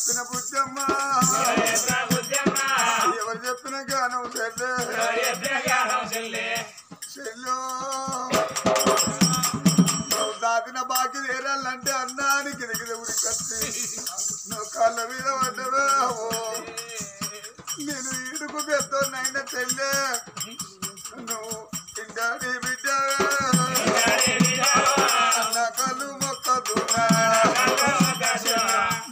చెప్పిన బుద్ధమ్మ ఎవరు చెప్పిన జ్ఞానం చెల్లు నువ్వు దాటిన బాకి వేరాలంటే అన్నానికి దిగిన ఉడి కట్టి నువ్వు కాళ్ళ మీద పడ్డవా నేను ఈడుకు పెద్దోనైనా చెల్లె నువ్వు ఇంటాడి బిడ్డ నా కళ్ళు మొక్కదున్నా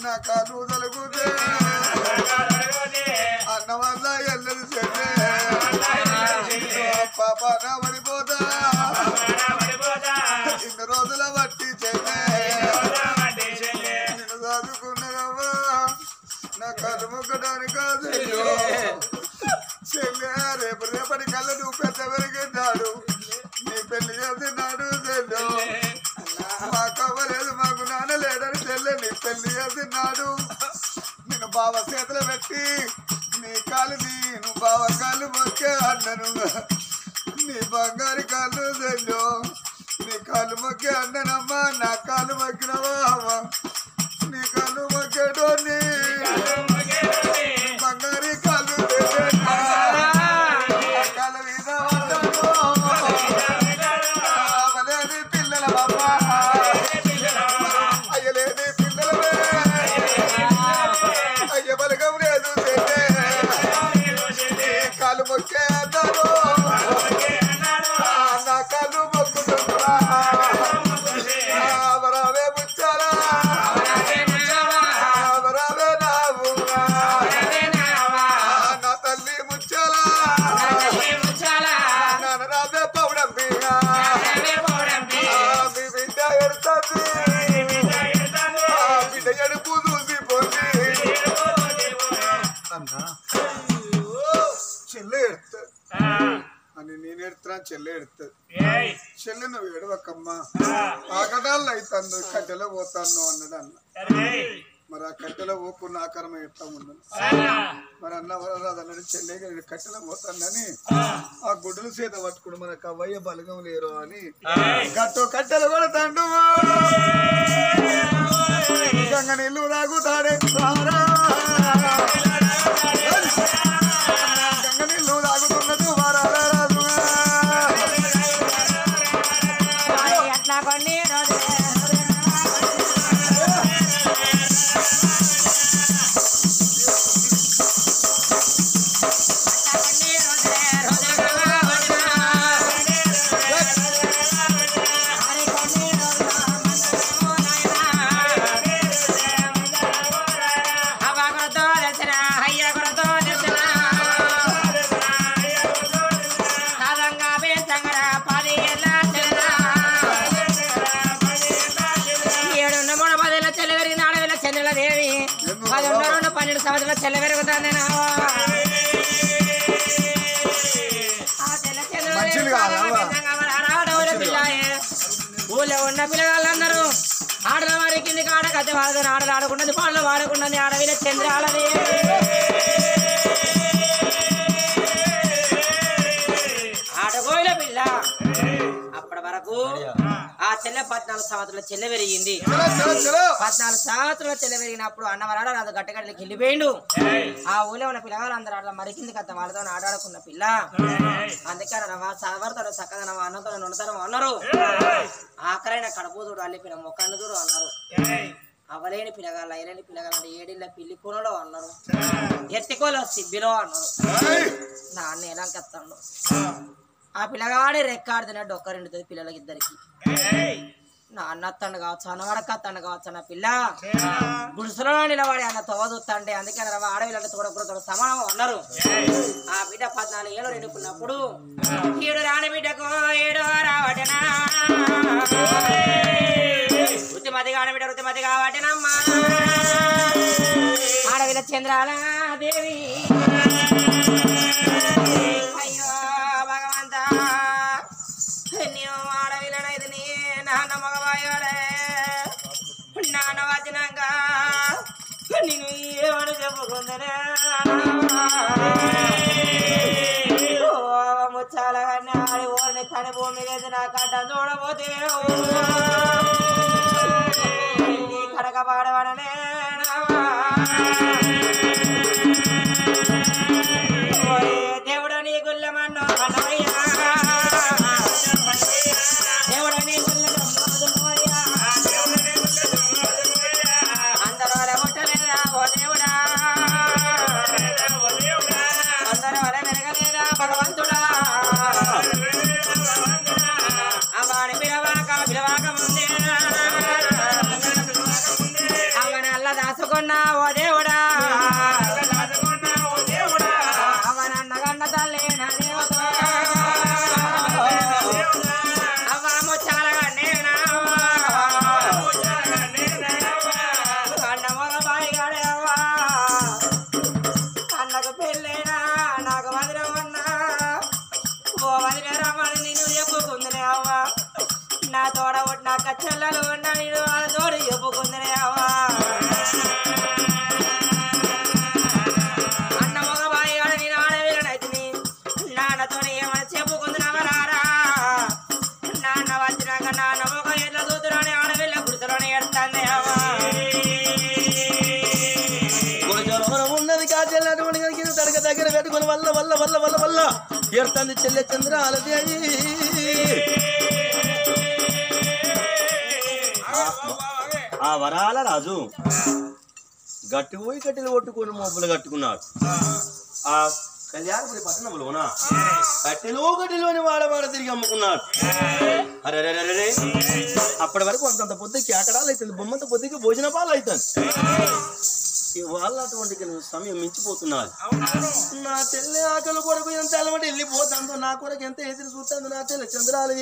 నా కళ్ళు తలుగుతే అన్న వల్ల ఎల్లది చెల్లె పాప నా పడిపోతా ఇన్ని రోజుల బట్టి చెల్లె నేను చదువుకున్నావా నా కళ్ళు మొక్కడానికి కాదు చెల్లె రేపటి కళ్ళ నువ్వు పెద్ద పెరిగినాడు నీ పెళ్లి చేస్తున్నాడు చెల్లె మాకు అవ్వలేదు మాకు నాన్న లేడని చెల్లె నీ పెళ్లి చేస్తున్నాడు నేను బావ చేతులు పెట్టి నీ కాలు నువ్వు బావ కాళ్ళు మొక్కే అన్నను నీ బంగారు కాళ్ళు చెల్లు నీ కాళ్ళు మొక్కే అన్ననమ్మా నా కాళ్ళు మొక్కినవా అవ్వ నీ కాళ్ళు మొక్కేటోని బంగారు కాళ్ళు కాళ్ళ మీద అవలేని పిల్లల బాబా అయ్యలేని పిల్లలమే అయ్య బలగం లేదు కాళ్ళు మొక్కే అన్నాడు నా కాళ్ళు మొక్కుతున్నా అవరావే ముచ్చారా అవరావే నావుగా నా తల్లి ముచ్చాలా నాన్న రావే పౌడంబిగా మీ బిడ్డ ఎడుతుంది బిడ్డ ఎడుపు చూసిపోతుంది అన్నా చెల్లె ఎడుతుంది అని నేను ఎడుతున్నా చెల్లె ఎడుతుంది చెల్లె నువ్వు ఎడవకమ్మా ఆకటాలు అవుతాను కట్టెలో పోతాను అన్నాడు అన్న మరి ఆ కట్టెలో పోకున్న ఆకారం ఎట్లా ఉండదు మరి అన్న వరరాదు అన్నాడు చెల్లె కట్టెలో పోతానని ఆ గుడ్డలు చేత పట్టుకుని మనకు అవ్వయ్య బలగం లేరు అని కట్టెలు కొడతాండు గంగ నీళ్ళు తాగుతాడే గంగ నీళ్ళు తాగుతున్నట్టు వారాలా రాజుగా చెల్ల పెరుగుతుంది ఊళ్ళో ఉన్న పిల్లగాళ్ళందరూ ఆడల వారి కింది ఆడ కథ వాడుకుని ఆడలు ఆడుకున్నది పాటలు వాడుకున్నది ఆడవిల చంద్ర ఆడది ఆడగోయిల పిల్ల అప్పటి వరకు ఆ చెల్లె 14 సంవత్సరాల చెల్లె పెరిగింది 14 సంవత్సరాల చెల్లె పెరిగినప్పుడు అన్నవరాడు రాదు గట్టగడ్డలకి వెళ్ళిపోయిండు ఆ ఊళ్ళో ఉన్న పిల్లగాళ్ళందరూ ఆడల మరికింది కథ వాళ్ళతో ఆడాడుకున్న పిల్ల అందుకే సవరతాడు చక్కదనం అన్నతో ఉండతనం అన్నారు ఆఖరైన కడుపుదూడు అల్లిపిన మొక్కన్నుదూడు అన్నారు అవలేని పిల్లగాళ్ళు అయ్యలేని పిల్లగాళ్ళు అంటే ఏడిళ్ళ పిల్లి కూనలో అన్నారు ఎత్తికోలో సిబ్బిలో అన్నారు నాన్న ఎలా కత్తాడు ఆ పిల్లగాడి రెక్కాడుతున్నట్టు ఒక్క రెండుతుంది పిల్లలకి ఇద్దరికి నాన్న అత్తండు కావచ్చు అన్నవాడక అత్తండు కావచ్చు అన్న పిల్ల గుడిసెలో నిలబడి అన్న తోదుతంటే అందుకే ఆడవిల్లంటే తోడకూడదు సమానం అన్నారు ఆ బిడ్డ 14 ఏళ్ళు నిండుకున్నప్పుడు ఏడు రాని బిడ్డకు ఏడో రావటనా రుతిమతి కాని బిడ్డ రుతిమతి కావటనమ్మా ఆడవిల చంద్రాల దేవి అయ్యో భగవంతా నేను ఆడవిలనైతే నాన్న మగవాయోడే నాన్న వచ్చినాక నేను ఏమని చెప్పుకుందనే ముచ్చాలగానే ఆడి ఓడిని తని భూమి లేదు నా కట్ట చూడబోతే కడక పాడబడనే దేవుడు నీ గుల్లమన్నో మనవయ్యా దేవుడు నీ గుల్లమన్నోదమయ్యా అందరూ వల ముట్టలేదా ఓ దేవుడా అందరూ వల మెరగలేదా భగవంతుడా అవని పిలవాక ముందే అవని అల్ల దాచుకున్నా ఓ దేవుడా అవనన్నగన్న తల్లి నా దేవత అవ్వాము చాలగా నేనా అన్న మగ బాయిగాడే అవ్వా అన్నకు పెళ్ళైనా నాకు మధురం ఉన్నా ఓ వదిలే రమ్మని నేను చెప్పుకుందినే అవ్వా నా తోడ నా కచ్చల్లలు ఉన్నా నేను వాళ్ళ తోడు చెప్పుకుందినే అవ్వా అన్న మగ బాయిగాడు నేను ఆడవిలనైతిని నాన్నతో ఏమని చెప్పుకుందినవరారా నాన్న వచ్చినాక నాన్న మొగ ఎట్లా చూతులోనే ఆడవిల్ల గుడిసెలోనే ఎడతాంది అవ్వా ఉన్నది కాచెల్లటువంటి కనుక తడక దగ్గర పెట్టుకుని వల్ల వల్ల వల్ల వల్ల వల్ల ఎడుతుంది చెల్లె చంద్రాలది ఆ వరాల రాజు గట్టి పోయి కట్టెలు కొట్టుకొని మోపులు కట్టుకున్నాడు. ఆ కళ్యాణపురి పట్టణంలోన కట్టెలోని వాడవాడ తిరిగి అమ్ముకున్నాడు. అరే అప్పటి వరకు అంతంత పొద్దుకి ఆకడాలు అవుతుంది, బొమ్మంత పొద్దుకి భోజన పాలు అవుతుంది. ఇవాళ అటువంటి సమయం మించిపోతున్నారు. నా తెల్లి ఆకలి కొరకు ఎంత అలవాటు వెళ్ళిపోతుందో, నా కొరకు ఎంత ఎదురు చూస్తుందో నా తెల్ల చంద్రాలు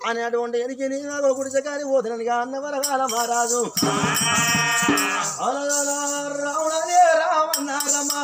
అని అటువంటి ఎదిగి నాకు గుడిసెకాని పోతున్నానుగా అన్నవరగాల మహారాజు రావణే రావన్నారమ్మా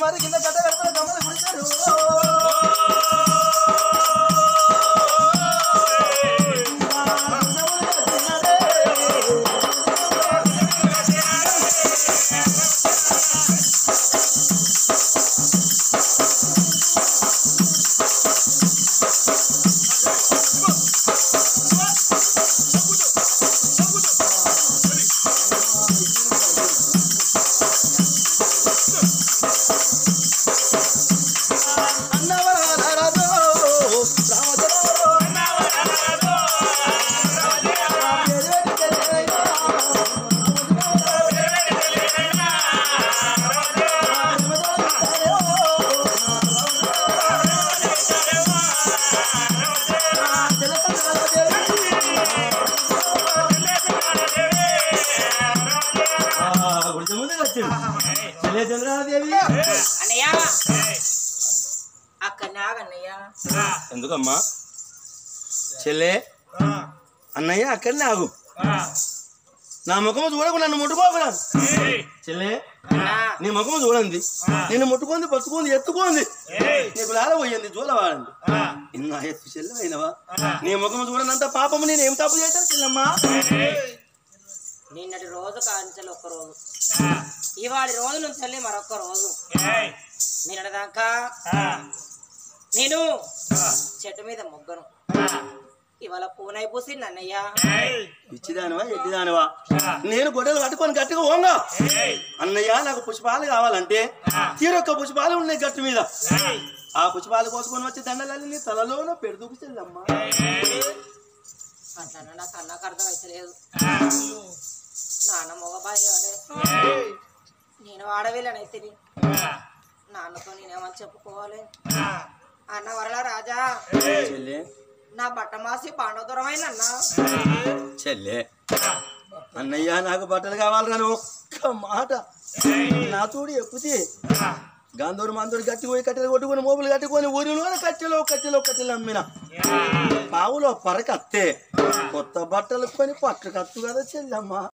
మరి కింద కట్ట కడపల గమ్మలు కుడిచారు. ఎందుకమ్మా చెల్లే అన్నయ్య అక్కడనే ఆగు, నా ముఖము చూడకు, నన్ను ముట్టుకోకురా చెల్లే. నీ ముఖము చూడండి, నిన్ను ముట్టుకుంది పట్టుకుంది ఎత్తుకుంది, నీకు లాల పోయింది జూల వాడండి. నిన్న ఎత్తు చెల్లెమైనవా? నీ ముఖము చూడనంత పాపము నేను ఏం తప్పు చేశాను చెల్లమ్మా? నిన్నటి రోజు కాంచెలు ఒక్క రోజు, ఇవాళ రోజు నుంచి మరొక్క రోజు. నిన్నటిదాకా నేను చెట్టు మీద మొగ్గను, ఇవాళ ఫోన్ అయిపోసింది అన్నయ్య. ఇచ్చిదానివా ఎట్టిదానివా నేను గొడ్డలు కట్టుకొని గట్టిగా ఓంగా అన్నయ్య నాకు పుష్పాలు కావాలంటే తీరొక్క పుష్పాలు ఉన్నాయి గట్టు మీద ఆ పుష్పాలు కోసుకొని వచ్చి దండలన్నీ నీ తలలోనూ పెడుదూపుతుందమ్మా. అట్లా నాకు అన్నకు అర్థం అవుతలేదు. నాన్న మగబాయి వాడే, నేను ఆడవేళ్ళనైతే నాన్నతో నేనేమని చెప్పుకోవాలి. అన్న వరల రాజా చెల్లె నా బట్ట మాసి పాండవ దూరమైన అన్న. చెల్లె అన్నయ్య నాకు బట్టలు కావాలని ఒక్క మాట నా తోడు ఎప్పుతే గాంధూరు మందూరు గట్టి పోయి కట్టెలు కొట్టుకుని మోపులు కట్టుకొని ఊరిలో కట్టెలు అమ్మిన పావులో పరకత్తే కొత్త బట్టలు కొని పట్టు కత్తు కదా చెల్లెమ్మ.